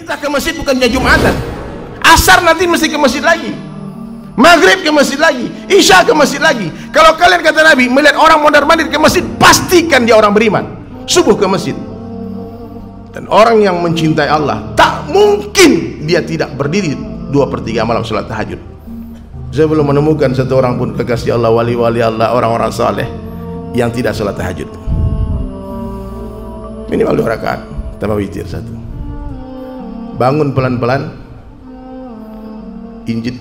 Kita ke masjid bukannya Jumatan. Asar nanti mesti ke masjid lagi. Maghrib ke masjid lagi, Isya ke masjid lagi. Kalau kalian, kata Nabi, melihat orang mondar-mandir ke masjid, pastikan dia orang beriman. Subuh ke masjid. Dan orang yang mencintai Allah, tak mungkin dia tidak berdiri 2/3 malam salat tahajud. Saya belum menemukan satu orang pun kekasih Allah, wali-wali Allah, orang-orang saleh yang tidak salat tahajud. Minimal 2 rakaat tambah witir 1. Bangun pelan-pelan, injit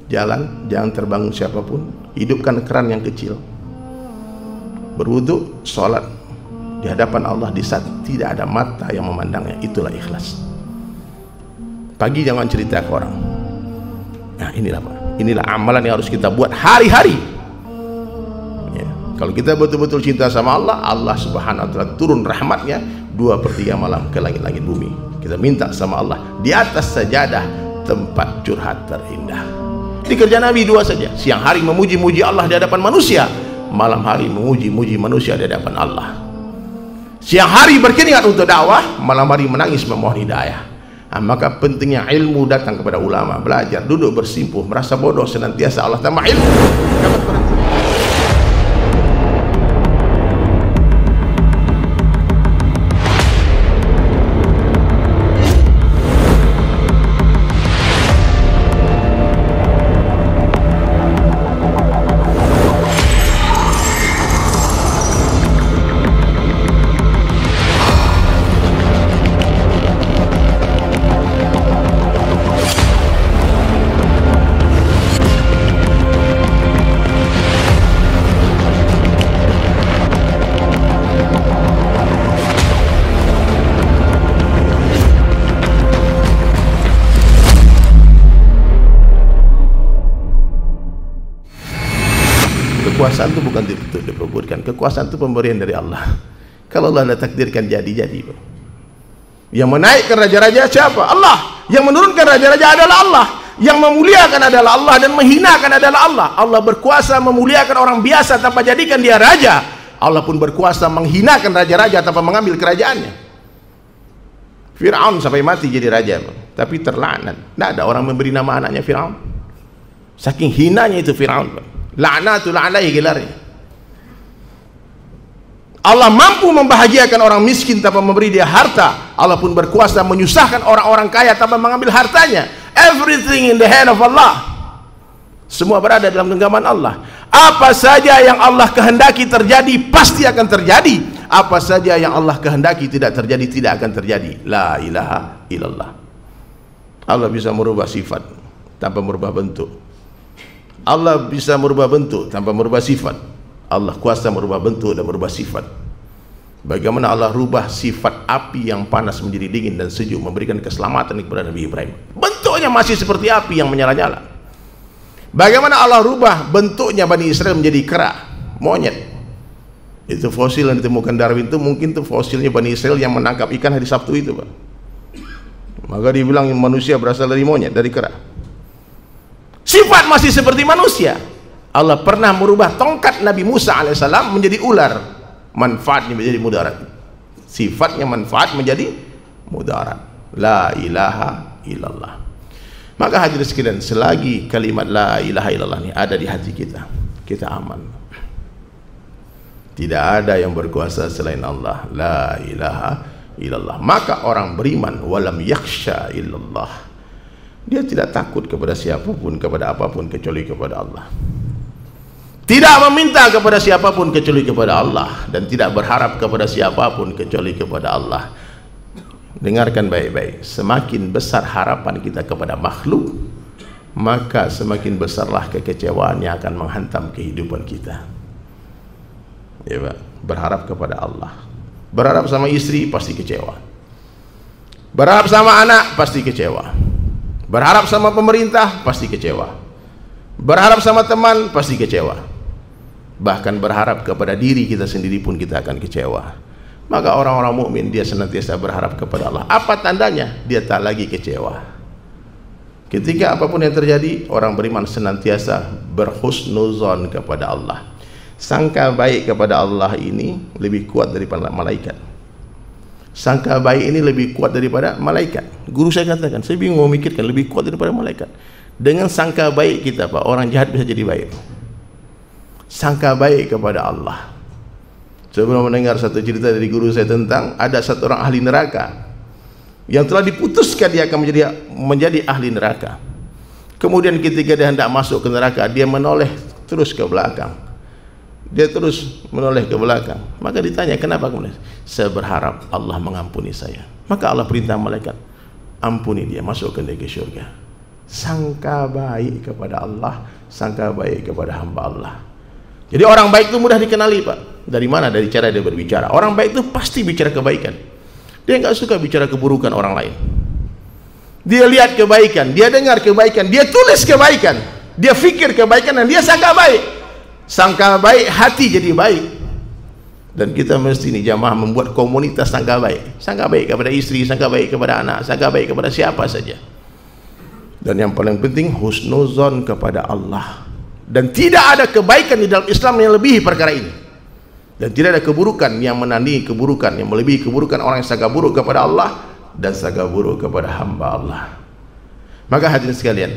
jalan, jangan terbangun siapapun, hidupkan keran yang kecil, berwudu, sholat di hadapan Allah di saat tidak ada mata yang memandangnya. Itulah ikhlas. Pagi jangan cerita ke orang. Nah, inilah amalan yang harus kita buat hari-hari ya. Kalau kita betul-betul cinta sama Allah, Allah subhanahu wa ta'ala turun rahmatnya 2/3 malam ke langit-langit bumi. Kita minta sama Allah di atas sajadah, tempat curhat terindah. Di kerja Nabi 2 saja. Siang hari memuji-muji Allah di hadapan manusia, malam hari memuji-muji manusia di hadapan Allah. Siang hari berkeringat untuk dakwah, malam hari menangis memohon hidayah. Maka pentingnya ilmu datang kepada ulama, belajar, duduk bersimpuh, merasa bodoh senantiasa, Allah tambah ilmu. Dapat berhenti. Kekuasaan itu bukan diperebutkan. Kekuasaan itu pemberian dari Allah. Kalau Allah dah takdirkan jadi. Yang menaikkan raja-raja siapa? Allah. Yang menurunkan raja-raja adalah Allah. Yang memuliakan adalah Allah dan menghinakan adalah Allah. Allah berkuasa memuliakan orang biasa tanpa jadikan dia raja. Allah pun berkuasa menghinakan raja-raja tanpa mengambil kerajaannya. Fir'aun sampai mati jadi raja, tapi terlaknat. Tidak ada orang memberi nama anaknya Fir'aun. Saking hinanya itu Fir'aun. La'natul alaihi gelarnya. Allah mampu membahagiakan orang miskin tanpa memberi dia harta. Allah pun berkuasa menyusahkan orang-orang kaya tanpa mengambil hartanya. Everything in the hand of Allah. Semua berada dalam genggaman Allah. Apa saja yang Allah kehendaki terjadi, pasti akan terjadi. Apa saja yang Allah kehendaki tidak terjadi, tidak akan terjadi. La ilaha illallah. Allah bisa merubah sifat tanpa merubah bentuk. Allah bisa merubah bentuk tanpa merubah sifat. Allah kuasa merubah bentuk dan merubah sifat. Bagaimana Allah rubah sifat api yang panas menjadi dingin dan sejuk, memberikan keselamatan kepada Nabi Ibrahim. Bentuknya masih seperti api yang menyala-nyala. Bagaimana Allah rubah bentuknya Bani Israel menjadi kera, monyet. Itu fosil yang ditemukan Darwin, itu mungkin itu fosilnya Bani Israel yang menangkap ikan hari Sabtu itu, Pak. Maka dibilang manusia berasal dari monyet, dari kera. Sifat masih seperti manusia. Allah pernah merubah tongkat Nabi Musa alaihissalam menjadi ular, manfaatnya menjadi mudarat. Sifatnya manfaat menjadi mudarat. La ilaha illallah. Maka hadirin sekalian, selagi kalimat la ilaha illallah ini ada di hati kita, kita aman. Tidak ada yang berkuasa selain Allah. La ilaha illallah. Maka orang beriman walam yakhsha illallah, dia tidak takut kepada siapapun, kepada apapun kecuali kepada Allah. Tidak meminta kepada siapapun kecuali kepada Allah, dan tidak berharap kepada siapapun kecuali kepada Allah. Dengarkan baik-baik, semakin besar harapan kita kepada makhluk, maka semakin besarlah kekecewaan yang akan menghantam kehidupan kita. Ya, Pak, berharap kepada Allah. Berharap sama istri pasti kecewa. Berharap sama anak pasti kecewa. Berharap sama pemerintah pasti kecewa. Berharap sama teman pasti kecewa. Bahkan berharap kepada diri kita sendiri pun kita akan kecewa. Maka orang-orang mukmin dia senantiasa berharap kepada Allah. Apa tandanya? Dia tak lagi kecewa. Ketika apapun yang terjadi, orang beriman senantiasa berhusnuzon kepada Allah. Sangka baik kepada Allah ini lebih kuat daripada malaikat. Sangka baik ini lebih kuat daripada malaikat. Guru saya katakan, saya bingung memikirkan, lebih kuat daripada malaikat. Dengan sangka baik kita, Pak, orang jahat bisa jadi baik. Sangka baik kepada Allah. Sebelum mendengar satu cerita dari guru saya tentang ada satu orang ahli neraka yang telah diputuskan dia akan menjadi ahli neraka. Kemudian ketika dia hendak masuk ke neraka, dia menoleh terus ke belakang. Dia terus menoleh ke belakang. Maka ditanya, kenapa kemudian? Saya berharap Allah mengampuni saya. Maka Allah perintah malaikat, ampuni dia, masuk ke negeri syurga. Sangka baik kepada Allah, sangka baik kepada hamba Allah. Jadi orang baik itu mudah dikenali, Pak. Dari mana? Dari cara dia berbicara. Orang baik itu pasti bicara kebaikan. Dia nggak suka bicara keburukan orang lain. Dia lihat kebaikan, dia dengar kebaikan, dia tulis kebaikan, dia fikir kebaikan, dan dia sangka baik. Sangka baik, hati jadi baik. Dan kita mesti ini jamaah membuat komunitas sangka baik. Sangka baik kepada istri, sangka baik kepada anak, sangka baik kepada siapa saja. Dan yang paling penting, husnuzon kepada Allah. Dan tidak ada kebaikan di dalam Islam yang lebih perkara ini. Dan tidak ada keburukan yang menandingi keburukan, yang melebihi keburukan orang yang sangka buruk kepada Allah dan sangka buruk kepada hamba Allah. Maka hadirin sekalian,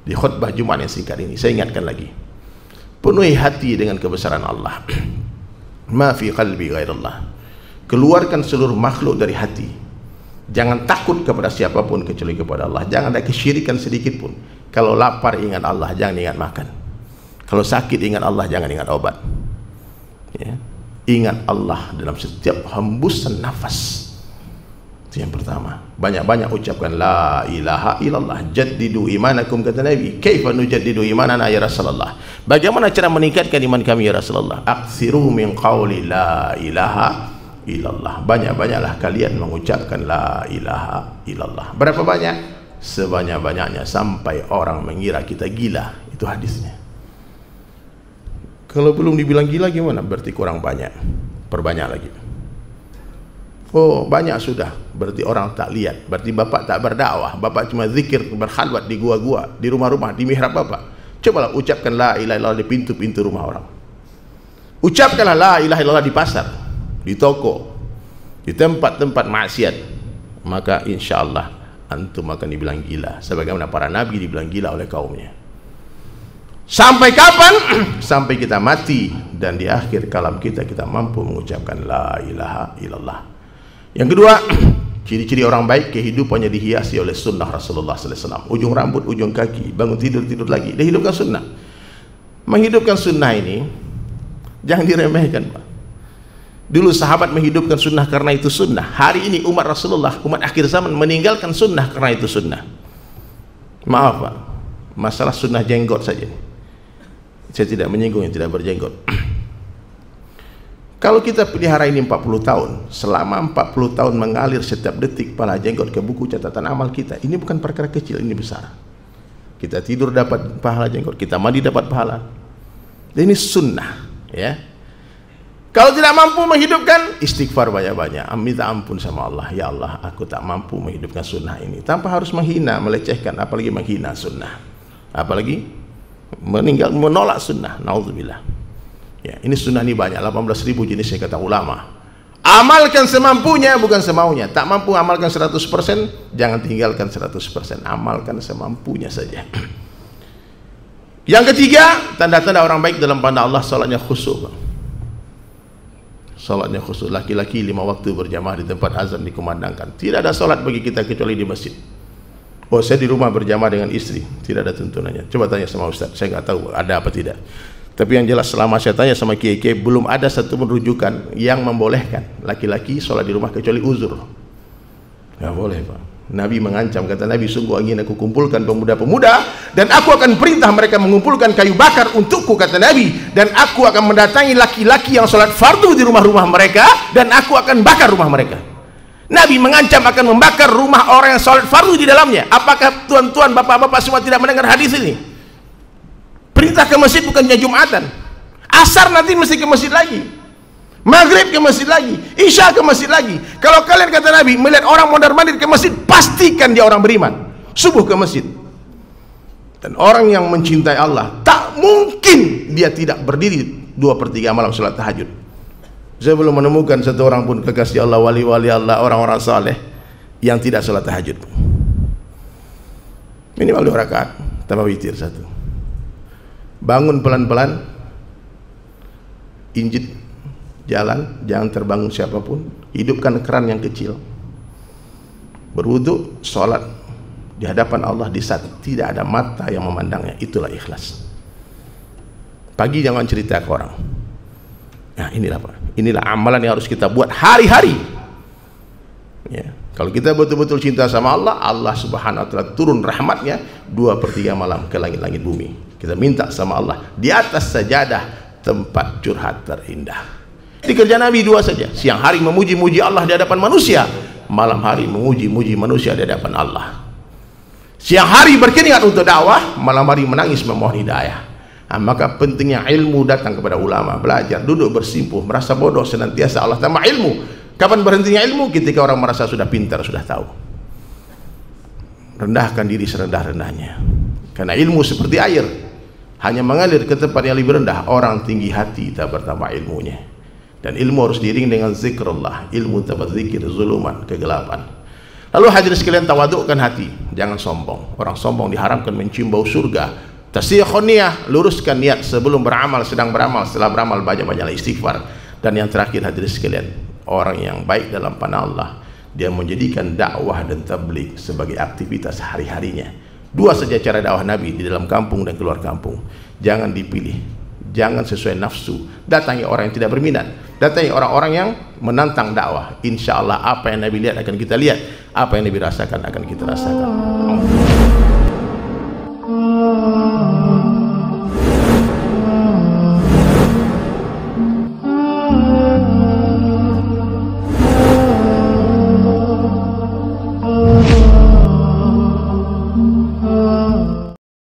di khutbah Jumat yang singkat ini saya ingatkan lagi, penuhi hati dengan kebesaran Allah. Ma fi qalbi ghairallah. Keluarkan seluruh makhluk dari hati. Jangan takut kepada siapapun kecuali kepada Allah. Jangan ada kesyirikan sedikit pun. Kalau lapar ingat Allah, jangan ingat makan. Kalau sakit ingat Allah, jangan ingat obat. Ya. Ingat Allah dalam setiap hembusan nafas. Itu yang pertama. Banyak-banyak ucapkan la ilaha illallah. Jaddidu imanakum, kata Nabi. Kaifa nujaddidu imanana ya Rasulullah. Bagaimana cara meningkatkan iman kami ya Rasulullah? Aksiru min qawli la ilaha illallah. Banyak-banyaklah kalian mengucapkan la ilaha illallah. Berapa banyak? Sebanyak-banyaknya sampai orang mengira kita gila. Itu hadisnya. Kalau belum dibilang gila gimana? Berarti kurang banyak. Perbanyak lagi. Oh, banyak sudah. Berarti orang tak lihat. Berarti bapak tak berdakwah. Bapak cuma zikir berkhalwat di gua-gua, di rumah-rumah, di mihrab bapak. Cobalah ucapkan la ilaha illallah di pintu-pintu rumah orang. Ucapkanlah la ilaha illallah di pasar, di toko, di tempat-tempat maksiat. Maka insya Allah antum akan dibilang gila. Sebagaimana para nabi dibilang gila oleh kaumnya. Sampai kapan? Sampai kita mati dan di akhir kalam kita mampu mengucapkan la ilaha illallah. Yang kedua, ciri-ciri orang baik, kehidupannya dihiasi oleh sunnah Rasulullah SAW. Ujung rambut, ujung kaki, bangun tidur, tidur lagi. Dia hidupkan sunnah. Menghidupkan sunnah ini jangan diremehkan, Pak. Dulu sahabat menghidupkan sunnah karena itu sunnah. Hari ini umat Rasulullah, umat akhir zaman meninggalkan sunnah karena itu sunnah. Maaf, Pak, masalah sunnah jenggot saja. Saya tidak menyinggung yang tidak berjenggot. Kalau kita pelihara ini 40 tahun, selama 40 tahun mengalir setiap detik pahala jenggot ke buku catatan amal kita. Ini bukan perkara kecil, ini besar. Kita tidur dapat pahala jenggot, kita mandi dapat pahala. Dan ini sunnah, ya. Kalau tidak mampu menghidupkan, istighfar banyak-banyak, minta ampun sama Allah. Ya Allah, aku tak mampu menghidupkan sunnah ini. Tanpa harus menghina, melecehkan, apalagi menghina sunnah. Apalagi menolak sunnah. Naudzubillah. Ya, ini sunnah ini banyak, 18.000 jenis kata ulama. Amalkan semampunya, bukan semaunya. Tak mampu amalkan 100%, jangan tinggalkan 100%. Amalkan semampunya saja. Yang ketiga, tanda-tanda orang baik dalam pandang Allah, salatnya khusyuk. Salatnya khusyuk. Laki-laki 5 waktu berjamaah di tempat azan dikumandangkan. Tidak ada salat bagi kita kecuali di masjid. Oh, saya di rumah berjamaah dengan istri, tidak ada tuntunannya. Coba tanya sama Ustaz, saya nggak tahu ada apa tidak. Tapi yang jelas selama saya tanya sama kiai-kiai, belum ada satu rujukan yang membolehkan laki-laki sholat di rumah kecuali uzur. Nggak boleh, Pak. Nabi mengancam, kata Nabi, sungguh ingin aku kumpulkan pemuda-pemuda dan aku akan perintah mereka mengumpulkan kayu bakar untukku, kata Nabi, dan aku akan mendatangi laki-laki yang sholat fardu di rumah-rumah mereka dan aku akan bakar rumah mereka. Nabi mengancam akan membakar rumah orang yang sholat fardu di dalamnya. Apakah tuan-tuan, bapak-bapak semua tidak mendengar hadis ini? Perintah ke masjid bukannya Jumatan. Asar nanti mesti ke masjid lagi. Maghrib ke masjid lagi. Isya ke masjid lagi. Kalau kalian, kata Nabi, melihat orang mondar-mandir ke masjid, pastikan dia orang beriman. Subuh ke masjid. Dan orang yang mencintai Allah, tak mungkin dia tidak berdiri 2/3 malam sholat tahajud. Saya belum menemukan satu orang pun kekasih Allah, wali-wali Allah, orang-orang saleh yang tidak salat tahajud. Minimal 2 rakaat tambah witir 1. Bangun pelan-pelan, injit jalan, jangan terbangun siapapun, hidupkan keran yang kecil, berwudu, sholat di hadapan Allah di saat tidak ada mata yang memandangnya. Itulah ikhlas. Pagi jangan cerita ke orang. Nah, inilah amalan yang harus kita buat hari-hari ya. Kalau kita betul-betul cinta sama Allah, Allah subhanahu wa ta'ala turun rahmatnya 2/3 malam ke langit-langit bumi. Kita minta sama Allah di atas sajadah, tempat curhat terindah. Di kerja Nabi 2 saja, siang hari memuji-muji Allah di hadapan manusia, malam hari memuji-muji manusia di hadapan Allah. Siang hari berkeringat untuk dakwah, malam hari menangis memohon hidayah. Nah, maka pentingnya ilmu datang kepada ulama, belajar, duduk bersimpuh, merasa bodoh senantiasa Allah tambah ilmu. Kapan berhentinya ilmu? Ketika orang merasa sudah pintar, sudah tahu. Rendahkan diri serendah-rendahnya, karena ilmu seperti air, hanya mengalir ke tempat yang lebih rendah. Orang tinggi hati tak bertambah ilmunya. Dan ilmu harus diiringi dengan zikrullah. Ilmu tanpa zikir zuluman, kegelapan. Lalu hadirin sekalian, tawadukkan hati, jangan sombong. Orang sombong diharamkan mencium bau surga. Tasihun niyah, luruskan niat sebelum beramal, sedang beramal, setelah beramal banyak-banyaklah istighfar. Dan yang terakhir hadirin sekalian, orang yang baik dalam pandangan Allah, dia menjadikan dakwah dan tabligh sebagai aktivitas hari-harinya. 2 saja cara dakwah Nabi, di dalam kampung dan keluar kampung. Jangan dipilih, jangan sesuai nafsu. Datangi orang yang tidak berminat, datangi orang-orang yang menantang dakwah. Insya Allah apa yang Nabi lihat akan kita lihat, apa yang Nabi rasakan akan kita rasakan.